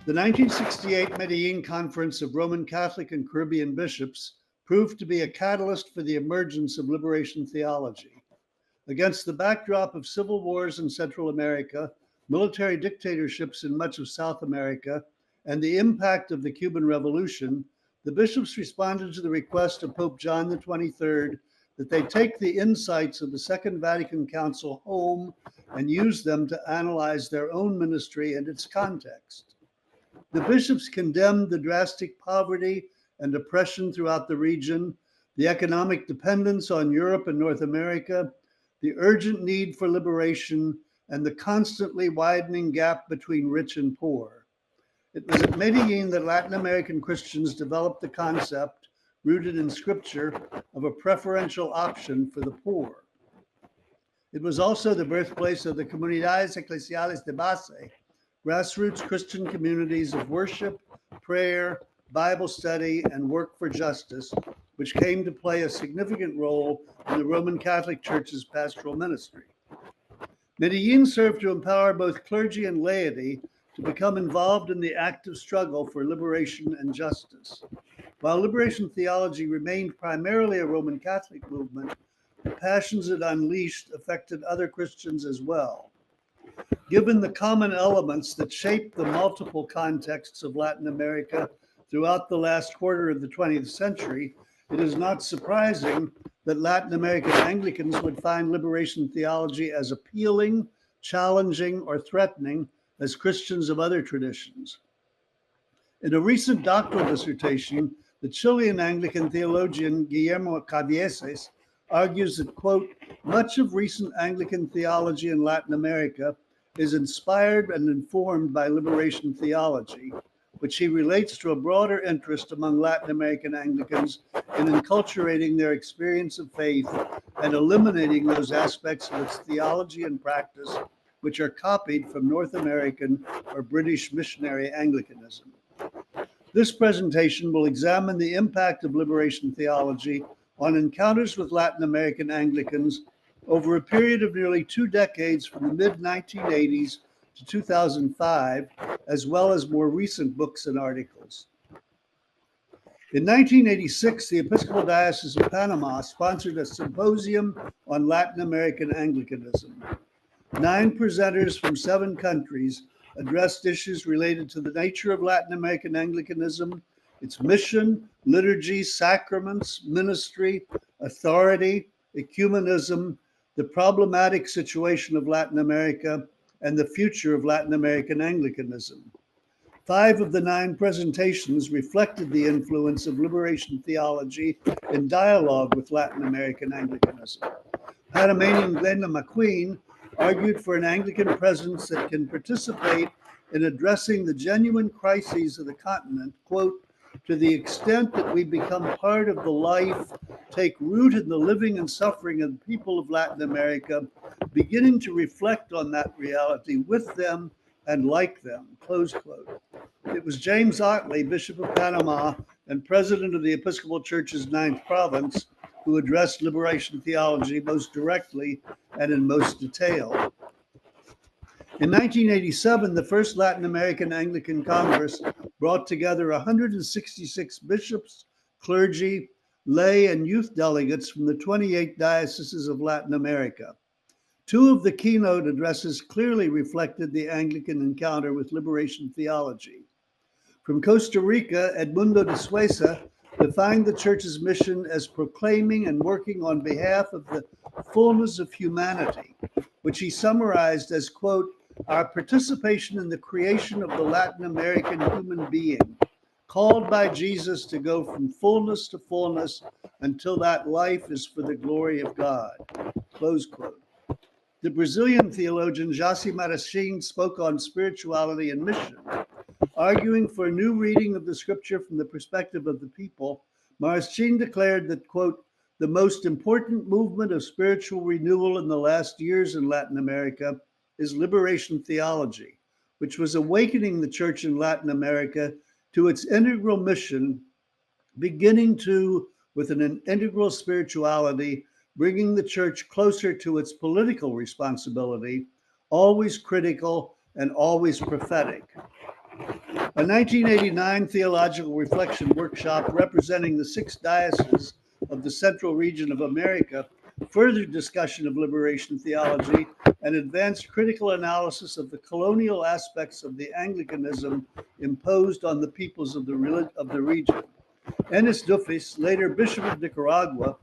The 1968 Medellin Conference of Roman Catholic and Caribbean bishops proved to be a catalyst for the emergence of liberation theology. Against the backdrop of civil wars in Central America, military dictatorships in much of South America, and the impact of the Cuban Revolution, the bishops responded to the request of Pope John XXIII that they take the insights of the Second Vatican Council home and use them to analyze their own ministry and its context. The bishops condemned the drastic poverty and oppression throughout the region, the economic dependence on Europe and North America, the urgent need for liberation, and the constantly widening gap between rich and poor. It was at Medellin that Latin American Christians developed the concept, rooted in scripture, of a preferential option for the poor. It was also the birthplace of the comunidades eclesiales de base, grassroots Christian communities of worship, prayer, Bible study, and work for justice, which came to play a significant role in the Roman Catholic Church's pastoral ministry. Medellin served to empower both clergy and laity to become involved in the active struggle for liberation and justice. While liberation theology remained primarily a Roman Catholic movement, the passions it unleashed affected other Christians as well. Given the common elements that shaped the multiple contexts of Latin America throughout the last quarter of the 20th century, it is not surprising that Latin American Anglicans would find liberation theology as appealing, challenging, or threatening as Christians of other traditions. In a recent doctoral dissertation, the Chilean Anglican theologian Guillermo Cabieses argues that, quote, much of recent Anglican theology in Latin America is inspired and informed by liberation theology, which he relates to a broader interest among Latin American Anglicans in enculturating their experience of faith and eliminating those aspects of its theology and practice which are copied from North American or British missionary Anglicanism. This presentation will examine the impact of liberation theology on encounters with Latin American Anglicans over a period of nearly 2 decades from the mid-1980s to 2005, as well as more recent books and articles. In 1986, the Episcopal Diocese of Panama sponsored a symposium on Latin American Anglicanism. 9 presenters from 7 countries addressed issues related to the nature of Latin American Anglicanism, its mission, liturgy, sacraments, ministry, authority, ecumenism, the problematic situation of Latin America, and the future of Latin American Anglicanism. 5 of the 9 presentations reflected the influence of liberation theology in dialogue with Latin American Anglicanism. Panamanian Glenda McQueen argued for an Anglican presence that can participate in addressing the genuine crises of the continent, quote, to the extent that we become part of the life, take root in the living and suffering of the people of Latin America, beginning to reflect on that reality with them and like them, close quote. It was James Otley, Bishop of Panama and President of the Episcopal Church's 9th province, who addressed liberation theology most directly and in most detail. In 1987, the first Latin American Anglican Congress brought together 166 bishops, clergy, lay, and youth delegates from the 28 dioceses of Latin America. 2 of the keynote addresses clearly reflected the Anglican encounter with liberation theology. From Costa Rica, Edmundo de Sueza defined the Church's mission as proclaiming and working on behalf of the fullness of humanity, which he summarized as, quote, our participation in the creation of the Latin American human being, called by Jesus to go from fullness to fullness until that life is for the glory of God, close quote. The Brazilian theologian Jaci Marachim spoke on spirituality and mission. Arguing for a new reading of the scripture from the perspective of the people, Marachim declared that, quote, the most important movement of spiritual renewal in the last years in Latin America is liberation theology, which was awakening the church in Latin America to its integral mission, beginning to, with an integral spirituality, bringing the church closer to its political responsibility, always critical and always prophetic. A 1989 theological reflection workshop representing the 6 dioceses of the Central Region of America furthered discussion of liberation theology and advanced critical analysis of the colonial aspects of the Anglicanism imposed on the peoples of the region. Ennis Dufis, later Bishop of Nicaragua,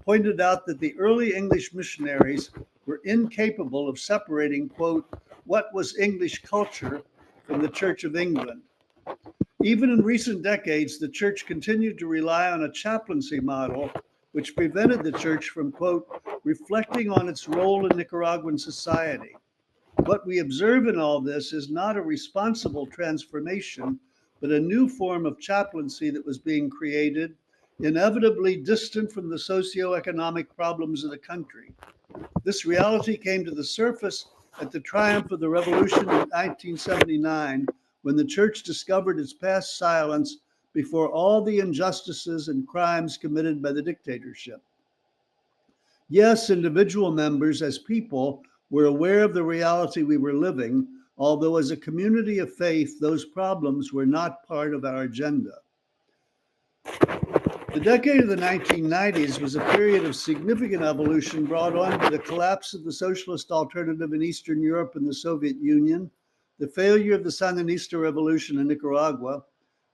pointed out that the early English missionaries were incapable of separating, quote, what was English culture from the Church of England. Even in recent decades, the church continued to rely on a chaplaincy model, which prevented the church from, quote, reflecting on its role in Nicaraguan society. What we observe in all this is not a responsible transformation, but a new form of chaplaincy that was being created, inevitably distant from the socioeconomic problems of the country. This reality came to the surface at the triumph of the revolution in 1979, when the church discovered its past silence before all the injustices and crimes committed by the dictatorship. Yes, individual members as people were aware of the reality we were living, although as a community of faith, those problems were not part of our agenda. The decade of the 1990s was a period of significant evolution brought on by the collapse of the socialist alternative in Eastern Europe and the Soviet Union, the failure of the Sandinista revolution in Nicaragua,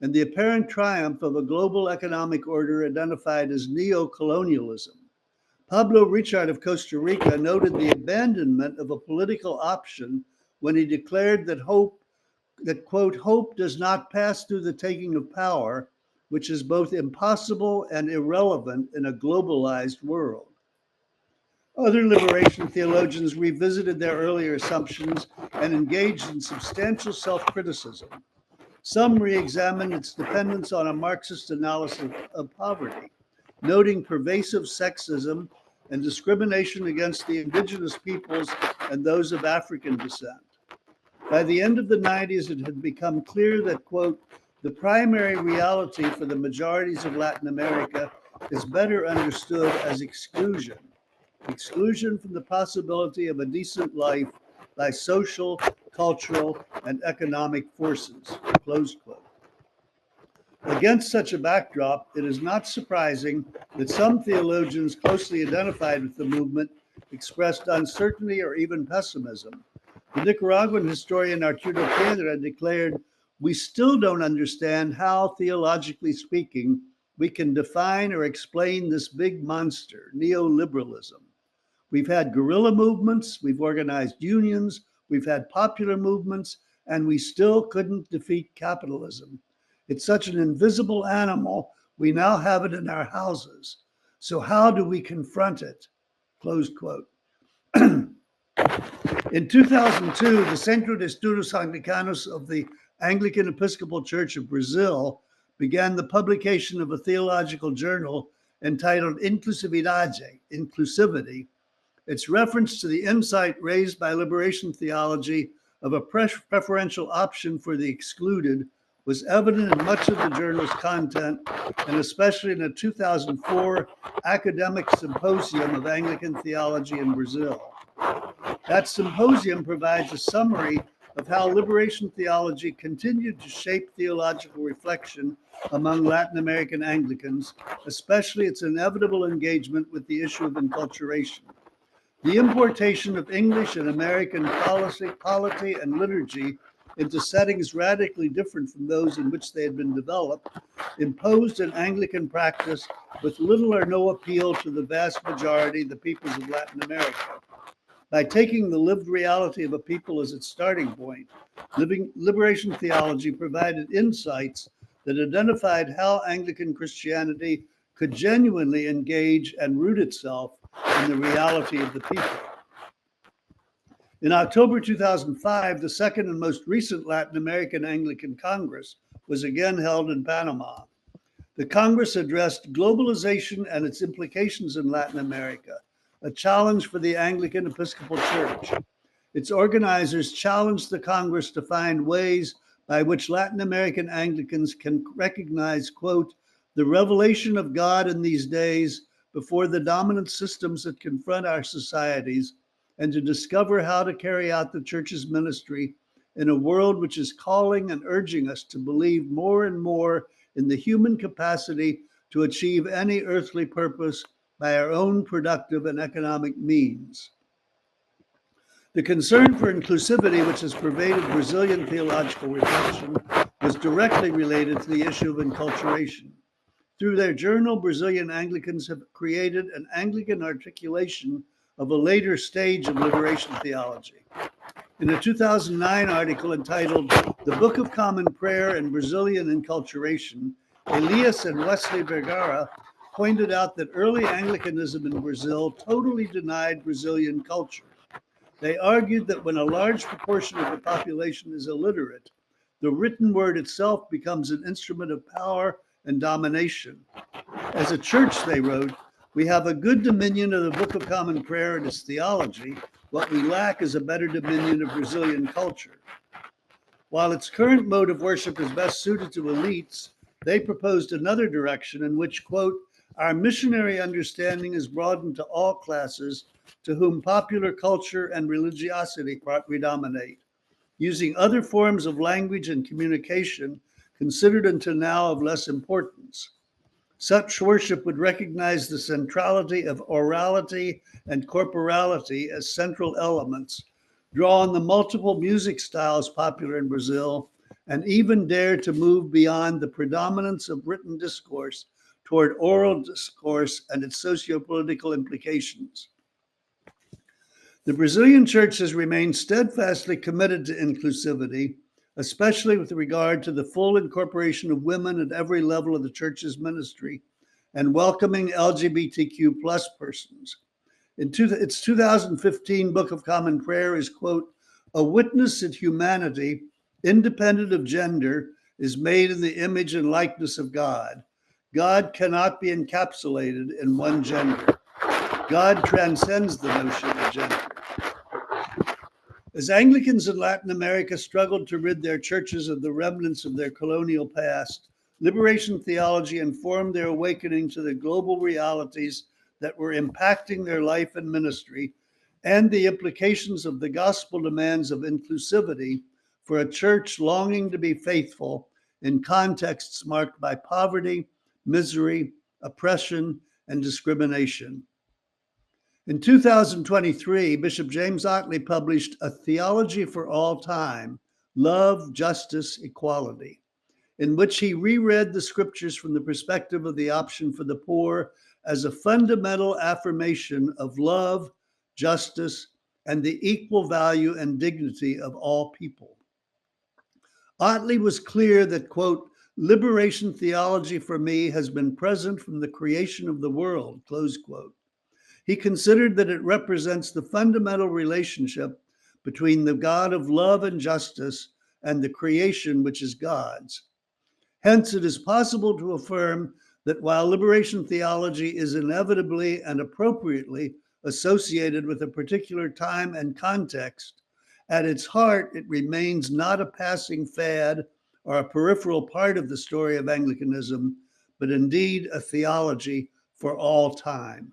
and the apparent triumph of a global economic order identified as neo-colonialism. Pablo Richard of Costa Rica noted the abandonment of a political option when he declared that quote, hope does not pass through the taking of power, which is both impossible and irrelevant in a globalized world. Other liberation theologians revisited their earlier assumptions and engaged in substantial self-criticism. Some re-examined its dependence on a Marxist analysis of poverty, noting pervasive sexism and discrimination against the indigenous peoples and those of African descent. By the end of the 90s, it had become clear that, quote, the primary reality for the majorities of Latin America is better understood as exclusion from the possibility of a decent life by social, cultural, and economic forces, close quote. Against such a backdrop, it is not surprising that some theologians closely identified with the movement expressed uncertainty or even pessimism. The Nicaraguan historian Arturo Piedra declared, we still don't understand how, theologically speaking, we can define or explain this big monster, neoliberalism. We've had guerrilla movements, we've organized unions, we've had popular movements, and we still couldn't defeat capitalism. It's such an invisible animal, we now have it in our houses. So how do we confront it? Close quote. In 2002, the Centro de Estudos Anglicanos of the Anglican Episcopal Church of Brazil began the publication of a theological journal entitled Inclusivity. Its reference to the insight raised by liberation theology of a preferential option for the excluded was evident in much of the journal's content, and especially in a 2004 academic symposium of Anglican theology in Brazil. That symposium provides a summary of how liberation theology continued to shape theological reflection among Latin American Anglicans, especially its inevitable engagement with the issue of enculturation. The importation of English and American polity, and liturgy into settings radically different from those in which they had been developed imposed an Anglican practice with little or no appeal to the vast majority of the peoples of Latin America. By taking the lived reality of a people as its starting point, liberation theology provided insights that identified how Anglican Christianity could genuinely engage and root itself in the reality of the people. In October 2005, the second and most recent Latin American Anglican Congress was again held in Panama. The Congress addressed globalization and its implications in Latin America, a challenge for the Anglican Episcopal Church. Its organizers challenged the Congress to find ways by which Latin American Anglicans can recognize, quote, the revelation of God in these days before the dominant systems that confront our societies, and to discover how to carry out the church's ministry in a world which is calling and urging us to believe more and more in the human capacity to achieve any earthly purpose by our own productive and economic means. The concern for inclusivity, which has pervaded Brazilian theological reflection, was directly related to the issue of enculturation. Through their journal, Brazilian Anglicans have created an Anglican articulation of a later stage of liberation theology. In a 2009 article entitled The Book of Common Prayer and Brazilian Enculturation, Elias and Wesley Vergara pointed out that early Anglicanism in Brazil totally denied Brazilian culture. They argued that when a large proportion of the population is illiterate, the written word itself becomes an instrument of power and domination. As a church, they wrote, we have a good dominion of the Book of Common Prayer and its theology. What we lack is a better dominion of Brazilian culture. While its current mode of worship is best suited to elites, they proposed another direction in which, quote, our missionary understanding is broadened to all classes to whom popular culture and religiosity predominate, using other forms of language and communication considered until now of less importance. Such worship would recognize the centrality of orality and corporality as central elements, draw on the multiple music styles popular in Brazil, and even dare to move beyond the predominance of written discourse toward oral discourse and its socio-political implications. The Brazilian church has remained steadfastly committed to inclusivity, especially with regard to the full incorporation of women at every level of the church's ministry and welcoming LGBTQ plus persons. Its 2015 Book of Common Prayer is, quote, a witness that humanity, independent of gender, is made in the image and likeness of God. God cannot be encapsulated in one gender. God transcends the notion of gender. As Anglicans in Latin America struggled to rid their churches of the remnants of their colonial past, liberation theology informed their awakening to the global realities that were impacting their life and ministry and the implications of the gospel demands of inclusivity for a church longing to be faithful in contexts marked by poverty, misery, oppression, and discrimination. In 2023, Bishop James Otley published A Theology for All Time, Love, Justice, Equality, in which he reread the scriptures from the perspective of the option for the poor as a fundamental affirmation of love, justice, and the equal value and dignity of all people. Otley was clear that, quote, liberation theology for me has been present from the creation of the world, close quote. He considered that it represents the fundamental relationship between the God of love and justice and the creation, which is God's. Hence, it is possible to affirm that while liberation theology is inevitably and appropriately associated with a particular time and context, at its heart, it remains not a passing fad or a peripheral part of the story of Anglicanism, but indeed a theology for all time.